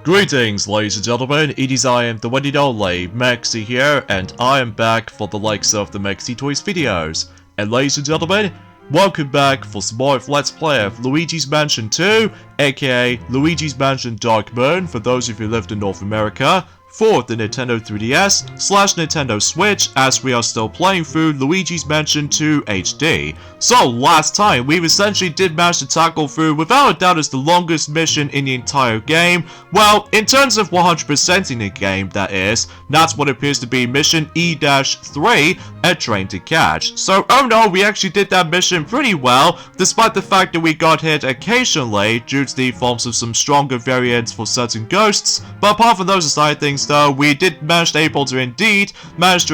Greetings, ladies and gentlemen, it is I am the one and only Maxi here, and I am back for the likes of the Maxi Toys videos. And ladies and gentlemen, welcome back for some more of Let's Play of Luigi's Mansion 2, aka Luigi's Mansion Dark Moon for those of you who lived in North America, for the Nintendo 3DS/Nintendo Switch, as we are still playing through Luigi's Mansion 2 HD. So last time we essentially did manage to tackle through, without a doubt, is the longest mission in the entire game. Well, in terms of 100%ing the game, that is, that's what appears to be mission E-3, A Train to Catch. So oh no, we actually did that mission pretty well, despite the fact that we got hit occasionally due to the forms of some stronger variants for certain ghosts. But apart from those aside things though, we did manage to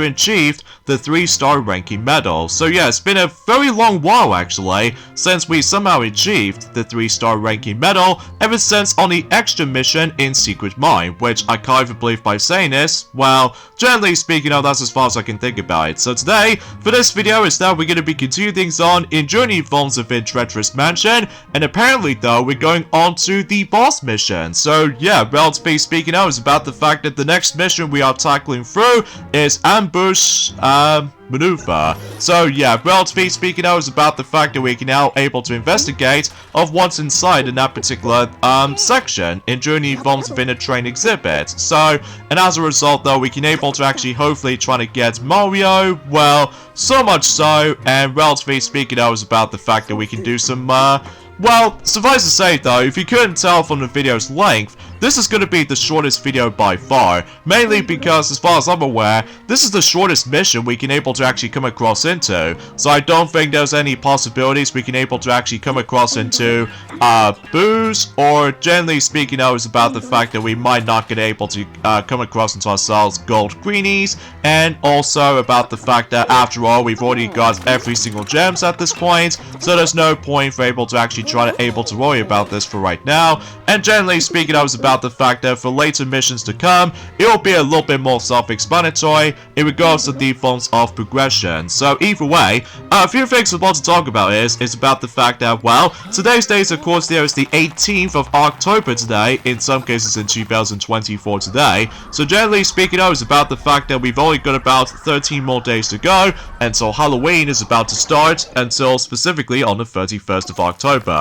achieve the 3-star ranking medal. So yeah, it's been a very long while actually since we somehow achieved the 3-star ranking medal, ever since on the extra mission in Secret Mine, which I can't even believe by saying this. Well, generally speaking, that's as far as I can think about it. So today, for this video, is that we're going to be continuing things on in Journey Forms of Treacherous Mansion, and apparently though, we're going on to the boss mission. So yeah, relatively speaking, is about the fact that the next mission we are tackling through is Ambush Maneuver. So yeah, relatively speaking, is about the fact that we can now able to investigate of what's inside in that particular section in Journey Forms of Inner Train exhibit. So, and as a result though, we can able to actually hopefully try to get Mario. Well, so much so, and relatively speaking, is about the fact that we can do some well, suffice to say though, if you couldn't tell from the video's length, this is going to be the shortest video by far, mainly because, as far as I'm aware, this is the shortest mission we can able to actually come across into, so I don't think there's any possibilities we can able to actually come across into, boos, or generally speaking, is about the fact that we might not get able to, come across into ourselves gold greenies, and also about the fact that, after all, we've already got every single gems at this point, so there's no point for able to actually try to worry about this for right now, and generally speaking, I was about the fact that for later missions to come, it will be a little bit more self-explanatory in regards to the forms of progression. So either way, a few things I want to talk about is about the fact that, well, today's date, of course, there is the 18th of October today, in some cases in 2024 today, so generally speaking, it's about the fact that we've only got about 13 more days to go until Halloween is about to start, until specifically on the 31st of October.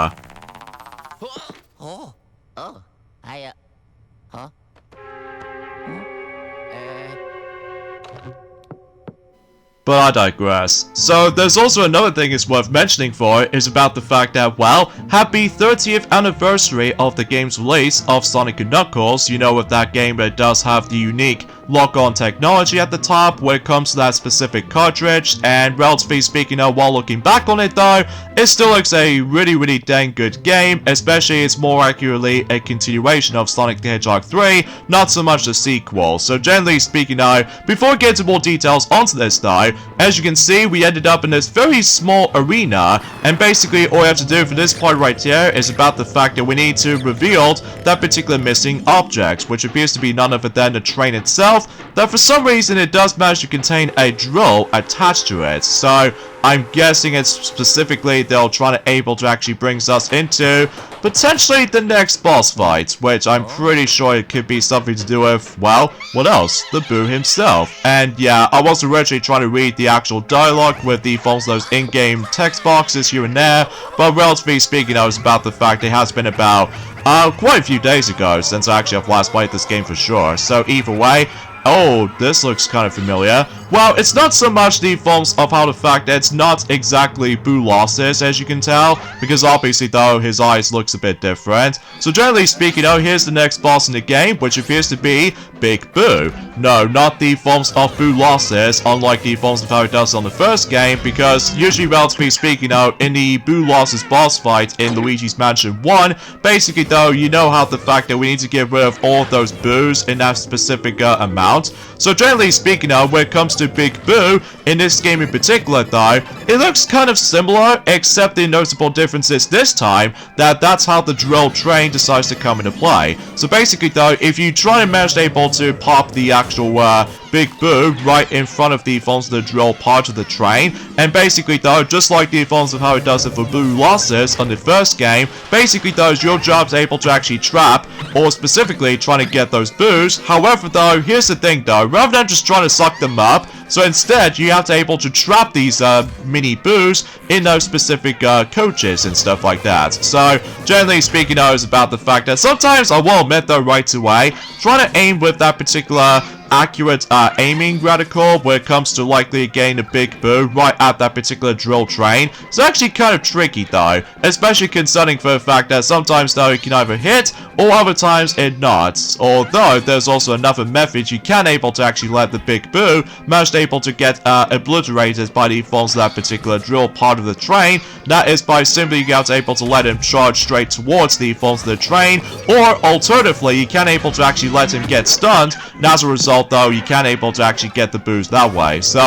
But I digress. So there's also another thing it's worth mentioning for is about the fact that, well, happy 30th anniversary of the game's release of Sonic & Knuckles. You know, with that game, it does have the unique lock-on technology at the top when it comes to that specific cartridge, and relatively speaking, while looking back on it though, it still looks a really dang good game, especially it's more accurately a continuation of Sonic the Hedgehog 3, not so much a sequel. So generally speaking before we get into more details onto this though, as you can see, we ended up in this very small arena, and basically all we have to do for this part right here is about the fact that we need to reveal that particular missing object, which appears to be none other than the train itself, that for some reason it does manage to contain a drill attached to it. So I'm guessing it's specifically they'll try to able to actually brings us into potentially the next boss fight, which I'm pretty sure it could be something to do with, well, what else? The Boo himself. And yeah, I was originally trying to read the actual dialogue with the forms of those in-game text boxes here and there, but relatively speaking, I was about the fact it has been about quite a few days ago since I actually have last played this game for sure. So either way, oh, this looks kind of familiar. Well, it's not so much the forms of how the fact that it's not exactly Boo Losses, as you can tell, because obviously though his eyes looks a bit different. So generally speaking, here's the next boss in the game, which appears to be Big Boo. No, not the forms of Boo Losses, unlike the forms of how it does on the first game, because usually, relatively speaking, in the Boo Losses boss fight in Luigi's Mansion 1, basically though, you know how the fact that we need to get rid of all of those Boos in that specific amount. So generally speaking, when it comes to Big Boo, in this game in particular though, it looks kind of similar, except the noticeable difference is this time, that's how the drill train decides to come into play. So basically though, if you try and manage able to pop the actual Big Boo right in front of the forms of the drill part of the train, and basically though, just like the forms of how it does it for Boo Losses on the first game, basically though, your job's able to actually trap or specifically trying to get those boos. However though, here's the thing though, rather than just trying to suck them up, so instead you have to able to trap these mini boos in those specific coaches and stuff like that. So generally speaking though, is about the fact that sometimes I will admit though right away, trying to aim with that particular accurate aiming reticle where it comes to likely getting a big boo right at that particular drill train. It's actually kind of tricky though, especially concerning for the fact that sometimes though it can either hit or other times it not. Although there's also another method you can able to actually let the big boo manage to able to get obliterated by the forms of that particular drill part of the train. That is by simply you have able to let him charge straight towards the forms of the train, or alternatively you can able to actually let him get stunned, and as a result though you can able to actually get the boos that way. So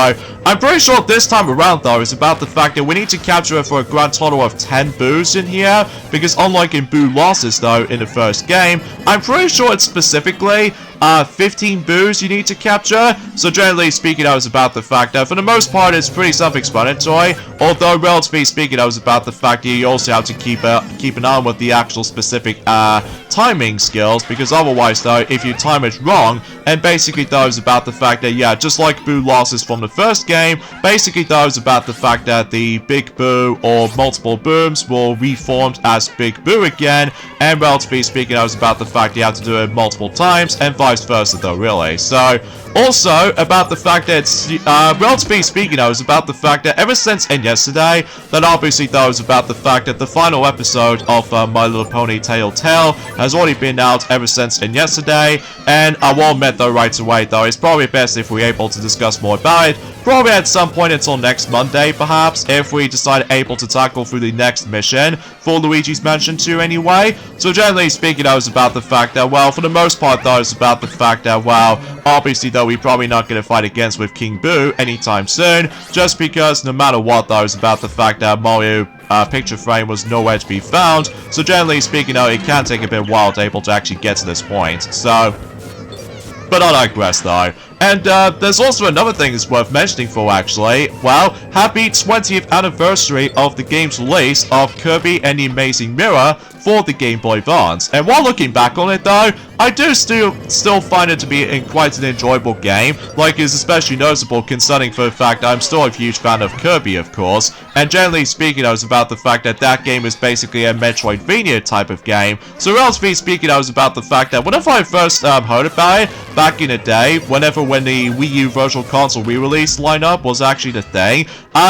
I'm pretty sure this time around though is about the fact that we need to capture it for a grand total of 10 boos in here, because unlike in boo losses though in the first game, I'm pretty sure it's specifically 15 boos you need to capture. So generally speaking, I was about the fact that for the most part it's pretty self-explanatory, although relatively speaking I was about the fact that you also have to keep an eye on with the actual specific timing skills, because otherwise though if you time it wrong, and basically though is about the fact that yeah, just like boo losses from the first game, basically though is about the fact that the big boo or multiple booms will reform as big boo again, and relatively speaking I was about the fact you have to do it multiple times and vice versa though really. So also about the fact that it's relatively speaking I was about the fact that ever since and yesterday, that obviously though is about the fact that the final episode of My Little Pony Tale has already been out ever since and yesterday, and I will admit though right away though it's probably best if we're able to discuss more about it probably at some point until next Monday perhaps, if we decide able to tackle through the next mission for Luigi's Mansion 2 anyway. So generally speaking I was about the fact that well, for the most part though it's about the fact that well, obviously though we're probably not going to fight against with King Boo anytime soon, just because no matter what though it's about the fact that Mario picture frame was nowhere to be found. So generally speaking though, it can take a bit while to able to actually get to this point. So, but I digress though. And there's also another thing that's worth mentioning for actually. Well, happy 20th anniversary of the game's release of Kirby and the Amazing Mirror for the Game Boy Advance. And while looking back on it though, I do still find it to be quite an enjoyable game. Like, it's especially noticeable concerning for the fact I'm still a huge fan of Kirby, of course. And generally speaking, I was about the fact that that game is basically a Metroidvania type of game. So relatively speaking, I was about the fact that whenever I first heard about it, back in the day, when the Wii U Virtual Console re-release lineup was actually the thing,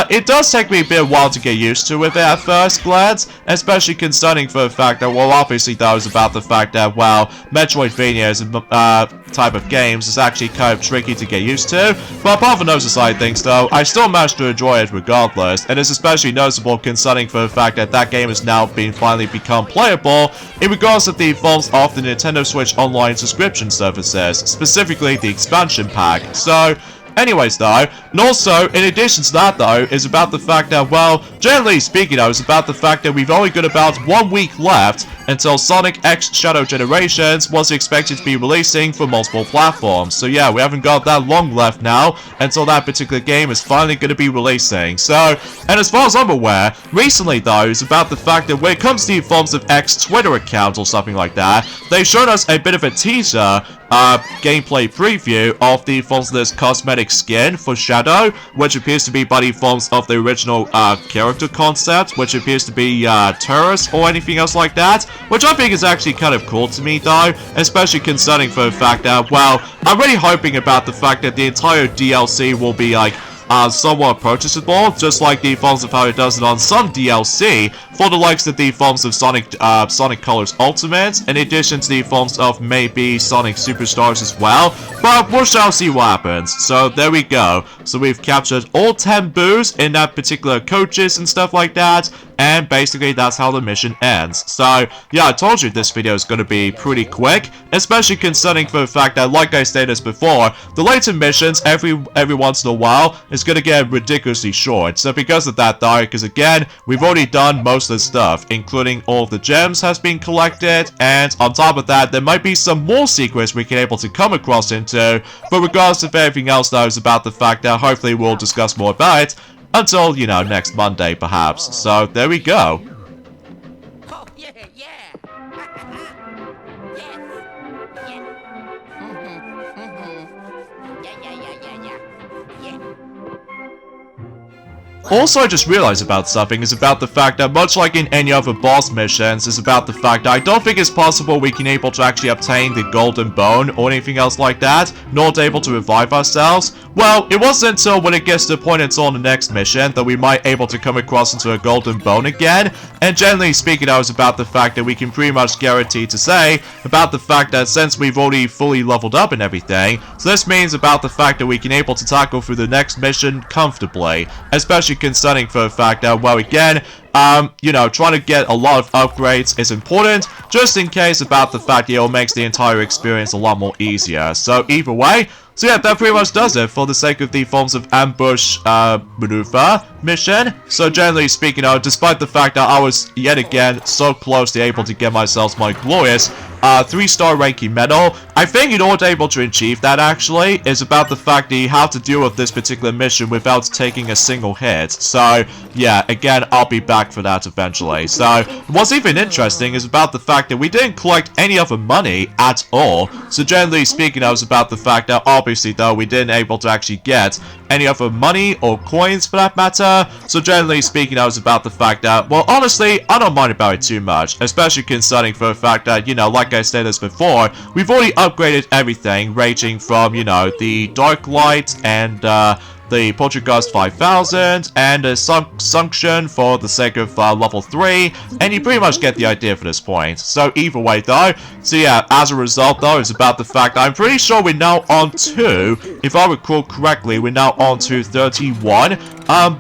it does take me a bit while to get used to with it at first glance, especially concerning for the fact that, well, obviously that was about the fact that, well, Metroidvania as a type of games is actually kind of tricky to get used to, but apart from those aside things though, I still managed to enjoy it regardless, and it's especially noticeable concerning for the fact that that game has now finally become playable in regards to the forms of the Nintendo Switch Online subscription services, specifically the expansion pack. So, anyways though, and also, in addition to that though, is about the fact that, well, generally speaking though, is about the fact that we've only got about 1 week left until Sonic X Shadow Generations was expected to be releasing for multiple platforms. So yeah, we haven't got that long left now until that particular game is finally going to be releasing. So, and as far as I'm aware, recently though, is about the fact that when it comes to the forms of X Twitter account or something like that, they've shown us a bit of a teaser gameplay preview of the forms of this cosmetic skin for Shadow, which appears to be by the forms of the original character concept, which appears to be Terrace or anything else like that, which I think is actually kind of cool to me though, especially concerning for the fact that, well, I'm really hoping about the fact that the entire DLC will be like somewhat purchasable, just like the forms of how it does it on some DLC for the likes of the forms of Sonic Colors Ultimate, in addition to the forms of maybe Sonic Superstars as well, but we shall see what happens. So there we go. So we've captured all 10 boos in that particular coaches and stuff like that, and basically that's how the mission ends. So yeah, I told you this video is going to be pretty quick, especially concerning for the fact that, like I stated before, the later missions every once in a while is going to get ridiculously short. So because of that though, because again, we've already done most of the stuff, including all of the gems has been collected, and on top of that, there might be some more secrets we can able to come across into. But regardless of everything else though, is about the fact that hopefully we'll discuss more about it until, you know, next Monday perhaps. So there we go. Oh, yeah, yeah. Yeah. Also, I just realized about something is about the fact that much like in any other boss missions, is about the fact that I don't think it's possible we can able to actually obtain the golden bone or anything else like that, nor able to revive ourselves. Well, it wasn't until when it gets to the point it's on the next mission that we might able to come across into a golden bone again, and generally speaking, I was about the fact that we can pretty much guarantee to say about the fact that since we've already fully leveled up and everything, so this means about the fact that we can able to tackle through the next mission comfortably, especially concerning for the fact that, well, again, you know, trying to get a lot of upgrades is important, just in case about the fact that it makes the entire experience a lot more easier. So either way, so yeah, that pretty much does it for the sake of the forms of ambush maneuver mission. So generally speaking, despite the fact that I was yet again so close to able to get myself my glorious 3-star ranking medal, I think in order able to achieve that actually is about the fact that you have to deal with this particular mission without taking a single hit. So yeah, again, I'll be back for that eventually. So what's even interesting is about the fact that we didn't collect any other money at all. So generally speaking, I was about the fact that obviously though we didn't able to actually get any other money or coins for that matter. So generally speaking, I was about the fact that, well, honestly, I don't mind about it too much, especially concerning for the fact that, you know, like I said this before, we've already upgraded everything, ranging from, you know, the Dark Light and the Poltergeist 5000 and a Sunction for the sake of level 3, and you pretty much get the idea for this point. So either way though, so yeah, as a result though, it's about the fact that I'm pretty sure we're now on to, if I recall correctly, we're now on to 31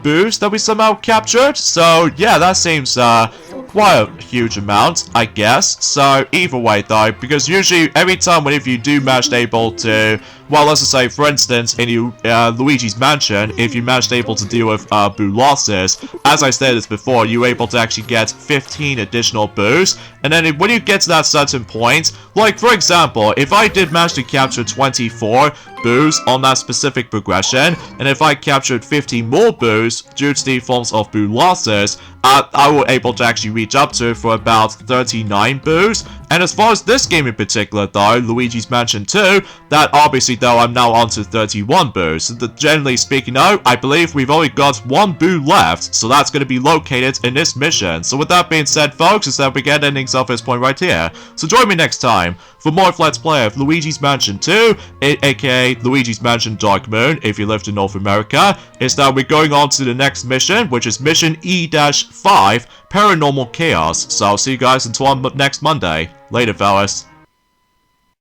boosts that we somehow captured. So yeah, that seems quite a huge amount, I guess. So either way though, because usually every time whenever you do manage able to, well, let's just say for instance in Luigi's Mansion, if you managed able to deal with boo losses, as I stated before, you're able to actually get 15 additional boos, and then when you get to that certain point, like for example, if I did manage to capture 24 boos on that specific progression, and if I captured 50 more boos due to the forms of boo losses, I was able to actually reach up to for about 39 boos. And as far as this game in particular though, Luigi's Mansion 2, that obviously though I'm now on to 31 boos. So generally speaking though, I believe we've only got 1 boo left, so that's going to be located in this mission. So with that being said folks, is that we get endings off this point right here. So join me next time for more Let's Play of Luigi's Mansion 2, aka Luigi's Mansion Dark Moon if you lived in North America. Is that we're going on to the next mission, which is mission E-5, Paranormal Chaos. So I'll see you guys until next Monday. Later, fellas.